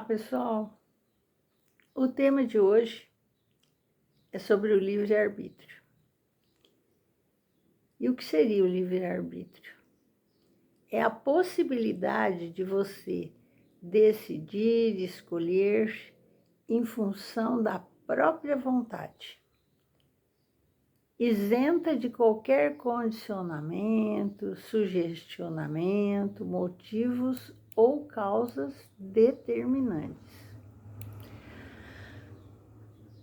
pessoal! O tema de hoje é sobre o livre-arbítrio. E o que seria o livre-arbítrio? É a possibilidade de você decidir, escolher em função da própria vontade, isenta de qualquer condicionamento, sugestionamento, motivos ou causas determinantes.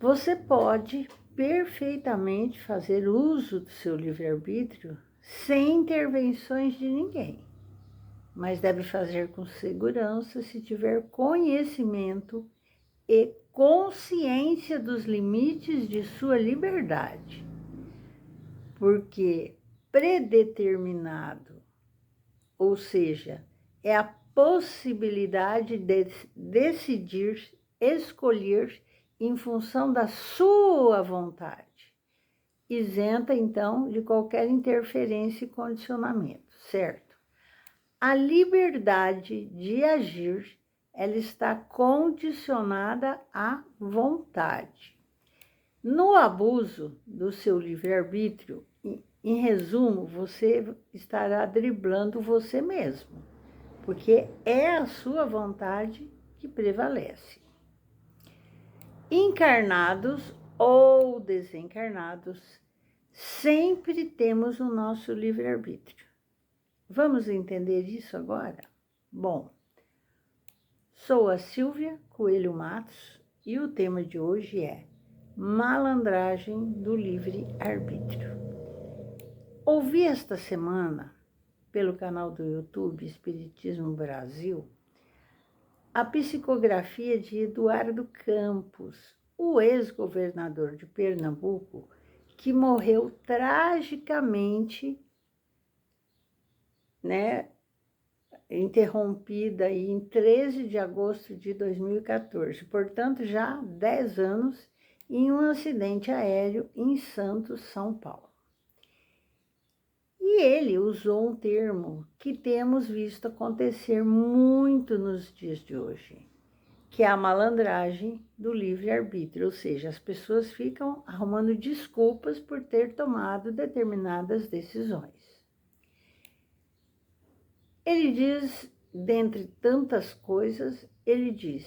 Você pode perfeitamente fazer uso do seu livre-arbítrio sem intervenções de ninguém, mas deve fazer com segurança se tiver conhecimento e consciência dos limites de sua liberdade, porque predeterminado, ou seja, é a possibilidade de decidir, escolher em função da sua vontade, isenta então de qualquer interferência e condicionamento, certo? A liberdade de agir, ela está condicionada à vontade. No abuso do seu livre-arbítrio, em resumo, você estará driblando você mesmo, porque é a sua vontade que prevalece. Encarnados ou desencarnados, sempre temos o nosso livre-arbítrio. Vamos entender isso agora? Bom, sou a Silvia Coelho Matos e o tema de hoje é malandragem do livre-arbítrio. Ouvi esta semana, pelo canal do YouTube Espiritismo Brasil, a psicografia de Eduardo Campos, o ex-governador de Pernambuco, que morreu tragicamente, interrompida em 13 de agosto de 2014, portanto já 10 anos, em um acidente aéreo em Santos, São Paulo. E ele usou um termo que temos visto acontecer muito nos dias de hoje, que é a malandragem do livre-arbítrio, ou seja, as pessoas ficam arrumando desculpas por ter tomado determinadas decisões. Ele diz, dentre tantas coisas, ele diz: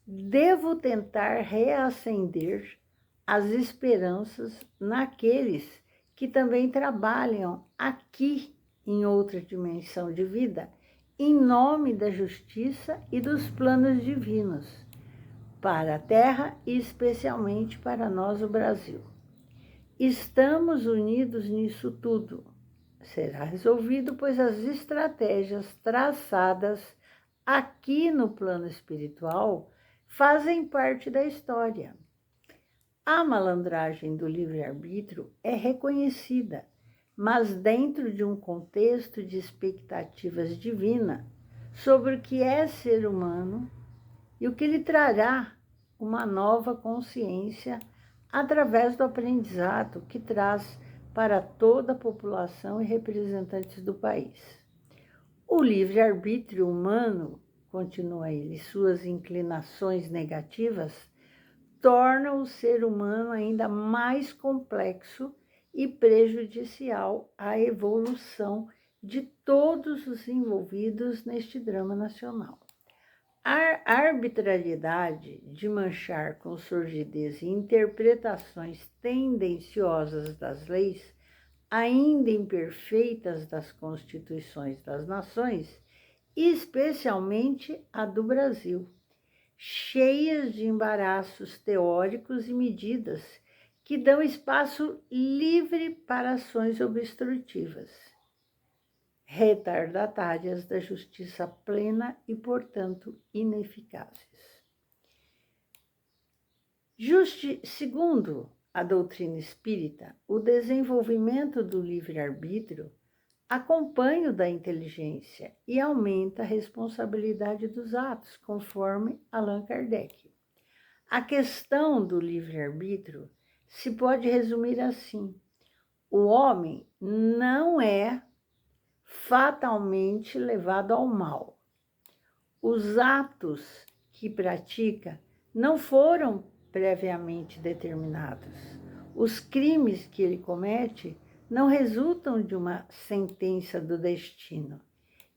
devo tentar reacender as esperanças naqueles que também trabalham aqui em outra dimensão de vida, em nome da justiça e dos planos divinos, para a Terra e especialmente para nós, o Brasil. Estamos unidos nisso tudo. Será resolvido, pois as estratégias traçadas aqui no plano espiritual fazem parte da história. A malandragem do livre-arbítrio é reconhecida, mas dentro de um contexto de expectativas divinas sobre o que é ser humano e o que lhe trará uma nova consciência através do aprendizado que traz para toda a população e representantes do país. O livre-arbítrio humano, continua ele, suas inclinações negativas, tornam o ser humano ainda mais complexo e prejudicial à evolução de todos os envolvidos neste drama nacional. A arbitrariedade de manchar com sordidez e interpretações tendenciosas das leis, ainda imperfeitas das constituições das nações, especialmente a do Brasil, cheias de embaraços teóricos e medidas que dão espaço livre para ações obstrutivas, retardatárias da justiça plena e, portanto, ineficazes. Segundo a doutrina espírita, o desenvolvimento do livre-arbítrio acompanha o da inteligência e aumenta a responsabilidade dos atos, conforme Allan Kardec. A questão do livre-arbítrio se pode resumir assim: o homem não é fatalmente levado ao mal. Os atos que pratica não foram previamente determinados. Os crimes que ele comete não resultam de uma sentença do destino.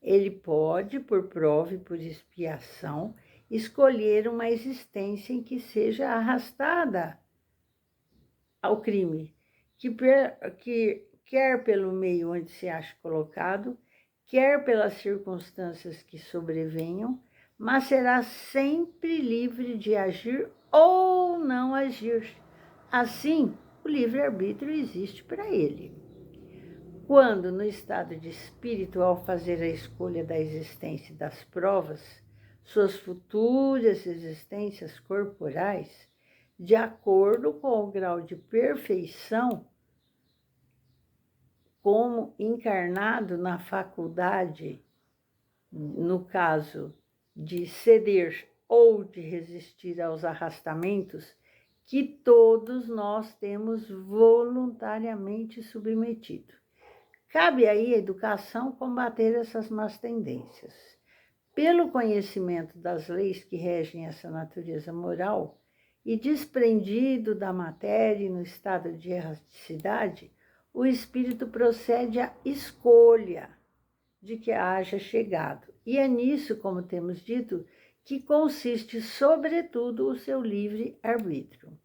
Ele pode, por prova e por expiação, escolher uma existência em que seja arrastada ao crime, que quer pelo meio onde se acha colocado, quer pelas circunstâncias que sobrevenham, mas será sempre livre de agir ou não agir. Assim, o livre-arbítrio existe para ele. Quando, no estado de espírito, ao fazer a escolha da existência e das provas, suas futuras existências corporais, de acordo com o grau de perfeição, como encarnado na faculdade, no caso de ceder ou de resistir aos arrastamentos que todos nós temos voluntariamente submetido. Cabe aí à educação combater essas más tendências. Pelo conhecimento das leis que regem essa natureza moral e desprendido da matéria e no estado de erraticidade, o espírito procede à escolha de que haja chegado. E é nisso, como temos dito, que consiste, sobretudo, o seu livre-arbítrio.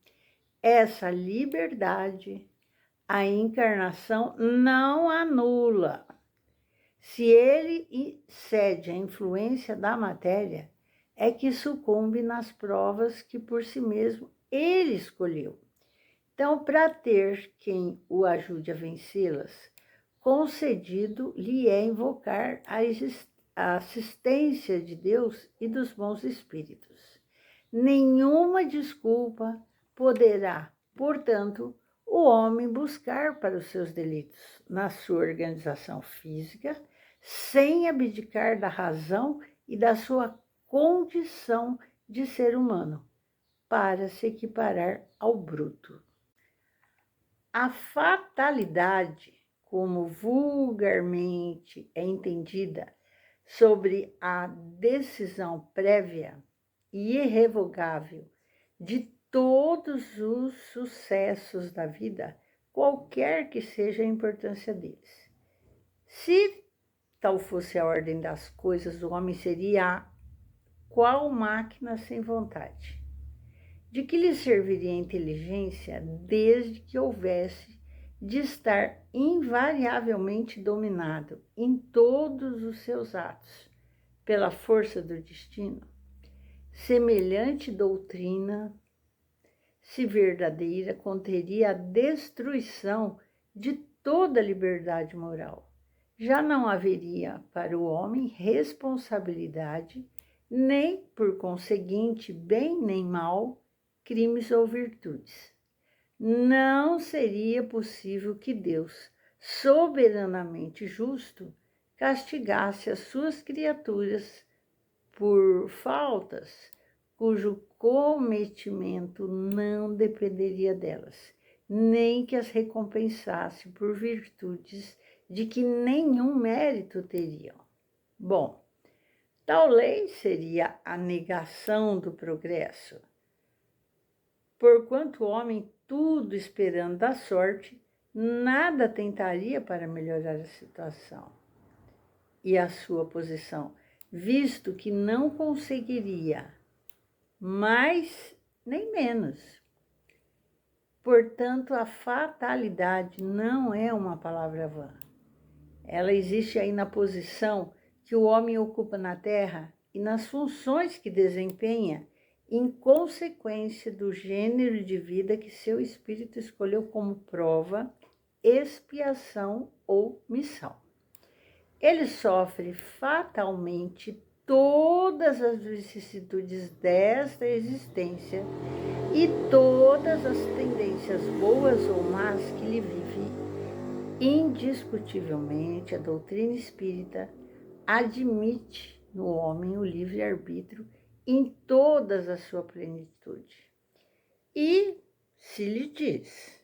Essa liberdade a encarnação não anula. Se ele cede à influência da matéria, é que sucumbe nas provas que por si mesmo ele escolheu. Então, para ter quem o ajude a vencê-las, concedido lhe é invocar a assistência de Deus e dos bons espíritos. Nenhuma desculpa poderá, portanto, o homem buscar para os seus delitos na sua organização física, sem abdicar da razão e da sua condição de ser humano, para se equiparar ao bruto. A fatalidade, como vulgarmente é entendida, sobre a decisão prévia e irrevogável de todos os sucessos da vida, qualquer que seja a importância deles. Se tal fosse a ordem das coisas, o homem seria qual máquina sem vontade. De que lhe serviria a inteligência desde que houvesse de estar invariavelmente dominado em todos os seus atos pela força do destino? Semelhante doutrina, se verdadeira, conteria a destruição de toda a liberdade moral. Já não haveria para o homem responsabilidade, nem, por conseguinte, bem nem mal, crimes ou virtudes. Não seria possível que Deus, soberanamente justo, castigasse as suas criaturas por faltas cujo cometimento não dependeria delas, nem que as recompensasse por virtudes de que nenhum mérito teriam. Bom, tal lei seria a negação do progresso. Porquanto o homem, tudo esperando da sorte, nada tentaria para melhorar a situação e a sua posição, visto que não conseguiria mais nem menos. Portanto, a fatalidade não é uma palavra vã. Ela existe aí na posição que o homem ocupa na Terra e nas funções que desempenha em consequência do gênero de vida que seu espírito escolheu como prova, expiação ou missão. Ele sofre fatalmente todas as vicissitudes desta existência e todas as tendências boas ou más que lhe vive. Indiscutivelmente, a doutrina espírita admite no homem o livre-arbítrio em todas a sua plenitude. E se lhe diz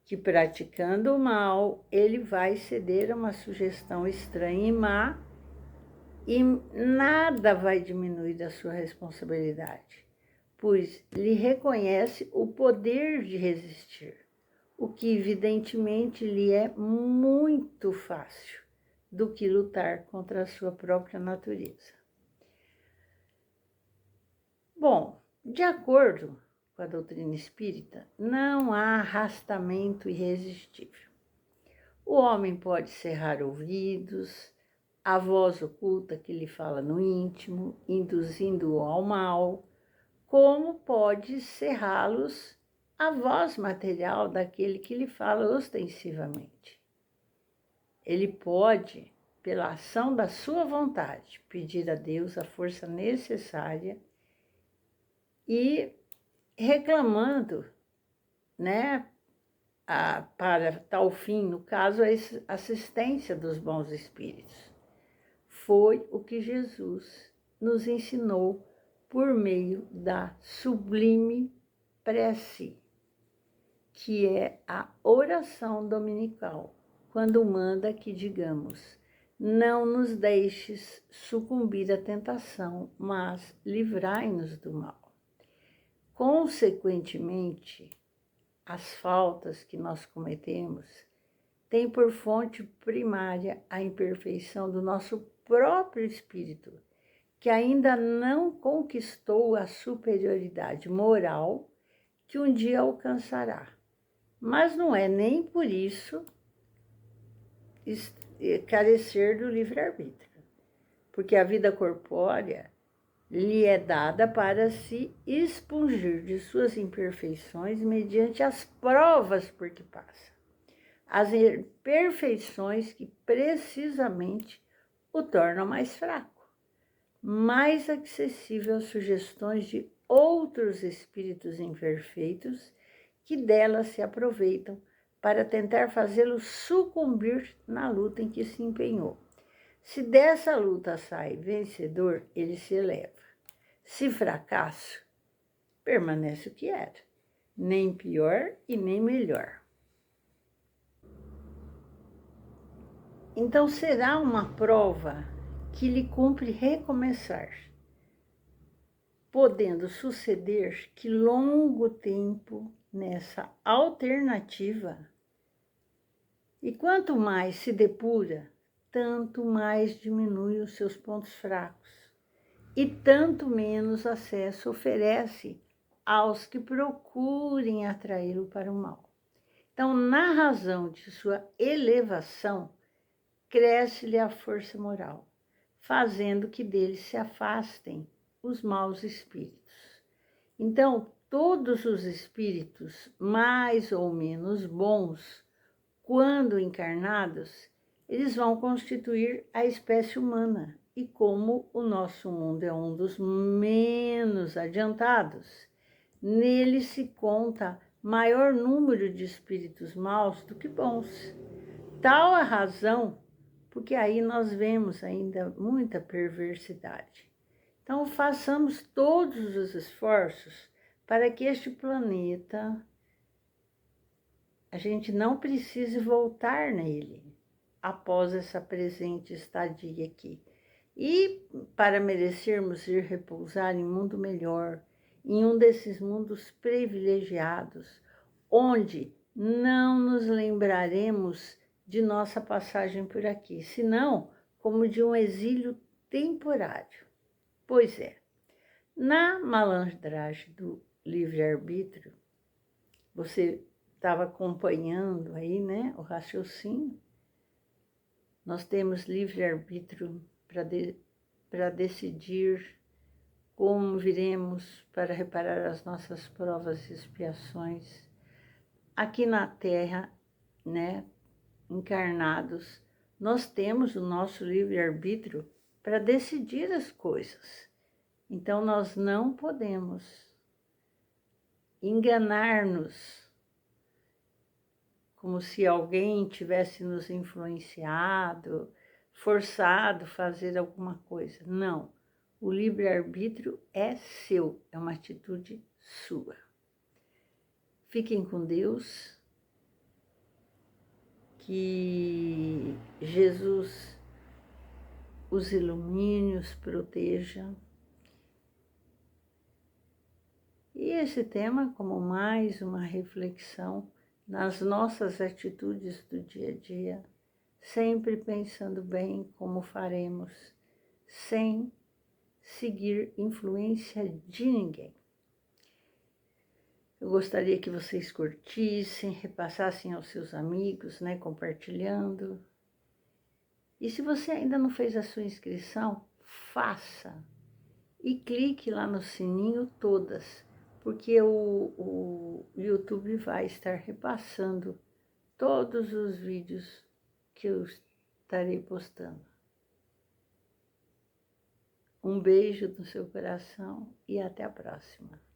que praticando o mal, ele vai ceder a uma sugestão estranha e má, e nada vai diminuir da sua responsabilidade, pois lhe reconhece o poder de resistir, o que evidentemente lhe é muito fácil do que lutar contra a sua própria natureza. Bom, de acordo com a doutrina espírita, não há arrastamento irresistível. O homem pode cerrar ouvidos, a voz oculta que lhe fala no íntimo, induzindo-o ao mal, como pode cerrá-los a voz material daquele que lhe fala ostensivamente. Ele pode, pela ação da sua vontade, pedir a Deus a força necessária e reclamando, né, para tal fim, no caso, a assistência dos bons espíritos. Foi o que Jesus nos ensinou por meio da sublime prece, que é a oração dominical, quando manda que digamos: não nos deixes sucumbir à tentação, mas livrai-nos do mal. Consequentemente, as faltas que nós cometemos têm por fonte primária a imperfeição do nosso próprio espírito, que ainda não conquistou a superioridade moral que um dia alcançará. Mas não é nem por isso carecer do livre-arbítrio, porque a vida corpórea lhe é dada para se expungir de suas imperfeições mediante as provas por que passa. As imperfeições que precisamente o tornam mais fraco, mais acessível às sugestões de outros espíritos imperfeitos que delas se aproveitam para tentar fazê-lo sucumbir na luta em que se empenhou. Se dessa luta sai vencedor, ele se eleva. Se fracasso, permanece o que era, nem pior e nem melhor. Então será uma prova que lhe cumpre recomeçar, podendo suceder que longo tempo nessa alternativa, e quanto mais se depura, tanto mais diminui os seus pontos fracos, e tanto menos acesso oferece aos que procurem atraí-lo para o mal. Então, na razão de sua elevação, cresce-lhe a força moral, fazendo que dele se afastem os maus espíritos. Então, todos os espíritos mais ou menos bons, quando encarnados, eles vão constituir a espécie humana. E como o nosso mundo é um dos menos adiantados, nele se conta maior número de espíritos maus do que bons. Tal a razão, porque aí nós vemos ainda muita perversidade. Então, façamos todos os esforços para que este planeta, a gente não precise voltar nele após essa presente estadia aqui. E para merecermos ir repousar em mundo melhor, em um desses mundos privilegiados, onde não nos lembraremos de nossa passagem por aqui, senão como de um exílio temporário. Pois é, na malandragem do livre-arbítrio, você estava acompanhando aí, né, o raciocínio. Nós temos livre-arbítrio para decidir como viremos para reparar as nossas provas e expiações. Aqui na Terra, né, encarnados, nós temos o nosso livre-arbítrio para decidir as coisas. Então, nós não podemos enganar-nos como se alguém tivesse nos influenciado, forçado a fazer alguma coisa. Não, o livre-arbítrio é seu, é uma atitude sua. Fiquem com Deus, que Jesus os ilumine, os proteja. E esse tema como mais uma reflexão nas nossas atitudes do dia a dia, sempre pensando bem como faremos, sem seguir influência de ninguém. Eu gostaria que vocês curtissem, repassassem aos seus amigos, né, compartilhando. E se você ainda não fez a sua inscrição, faça. E clique lá no sininho todas, porque o YouTube vai estar repassando todos os vídeos que eu estarei postando. Um beijo no seu coração e até a próxima.